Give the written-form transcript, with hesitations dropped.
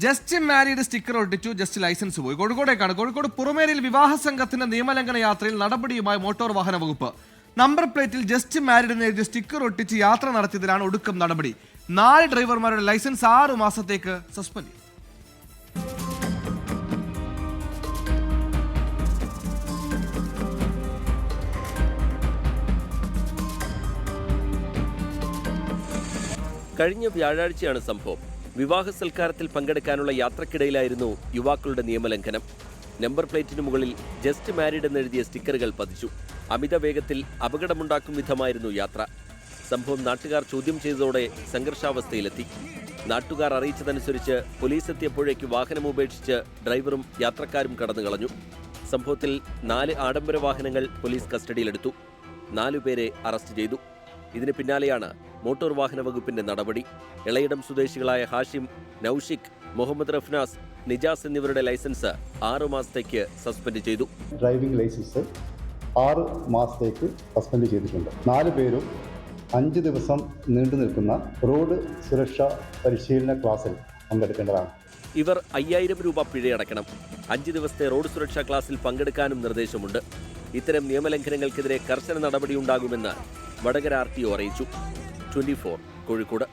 Just married sticker ഒട്ടിച്ചു, just licence പോയി. കോഴിക്കോടേക്കാണ്. കോഴിക്കോട് പുറമേരിയിൽ വിവാഹ സംഘത്തിന്റെ നിയമലംഘന യാത്രയിൽ നടപടിയുമായി മോട്ടോർ വാഹന വകുപ്പ്. നമ്പർ പ്ലേറ്റിൽ ജസ്റ്റ് മാരീഡ് എന്ന് എഴുതിയ സ്റ്റിക്കർ ഒട്ടിച്ച് യാത്ര നടത്തിയതിലാണ് ഒടുക്കം നടപടി. 4 ഡ്രൈവർമാരുടെ ലൈസൻസ് 6 മാസത്തേക്ക് സസ്പെൻഡ് ചെയ്തു. കഴിഞ്ഞ വ്യാഴാഴ്ചയാണ് സംഭവം. വിവാഹ സൽക്കാരത്തിൽ പങ്കെടുക്കാനുള്ള യാത്രക്കിടയിലായിരുന്നു യുവാക്കളുടെ നിയമലംഘനം. നമ്പർ പ്ലേറ്റിന് മുകളിൽ ജസ്റ്റ് മാരീഡ് എന്നെഴുതിയ സ്റ്റിക്കറുകൾ പതിച്ചു. അമിത വേഗത്തിൽ അപകടമുണ്ടാക്കും വിധമായിരുന്നു യാത്ര. സംഭവം നാട്ടുകാർ ചോദ്യം ചെയ്തതോടെ സംഘർഷാവസ്ഥയിലെത്തി. നാട്ടുകാർ അറിയിച്ചതനുസരിച്ച് പോലീസ് എത്തിയപ്പോഴേക്ക് വാഹനം ഉപേക്ഷിച്ച് ഡ്രൈവറും യാത്രക്കാരും കടന്നുകളഞ്ഞു. സംഭവത്തിൽ 4 ആഡംബര വാഹനങ്ങൾ പോലീസ് കസ്റ്റഡിയിലെടുത്തു. 4 പേരെ അറസ്റ്റ് ചെയ്തു. ഇതിന് പിന്നാലെയാണ് മോട്ടോർ വാഹന വകുപ്പിന്റെ നടപടി. എളയിടം സ്വദേശികളായ ഹാഷിം, നൌഷിക്, മുഹമ്മദ് റഫ്നാസ്, നിജാസ് എന്നിവരുടെ ലൈസൻസ് 6 മാസത്തേക്ക് സസ്പെൻഡ് ചെയ്തു. ഡ്രൈവിംഗ് ലൈസൻസ് 6 മാസത്തേക്ക് സസ്പെൻഡ് ചെയ്തിട്ടുണ്ട്. 4 പേരും 5 ദിവസം നീണ്ടു നിൽക്കുന്ന റോഡ് സുരക്ഷാ പരിശീലന ക്ലാസ്സിൽ പങ്കെടുക്കേണ്ടതാണ്. ഇവർ 5000 രൂപ പിഴയടക്കണം. 5 ദിവസത്തെ റോഡ് സുരക്ഷാ ക്ലാസ്സിൽ പങ്കെടുക്കാനും നിർദ്ദേശമുണ്ട്. ഇത്തരം നിയമലംഘനങ്ങൾക്കെതിരെ കർശന നടപടിയുണ്ടാകുമെന്ന് വടകര RTO അറിയിച്ചു. 24 കോഴിക്കോട്.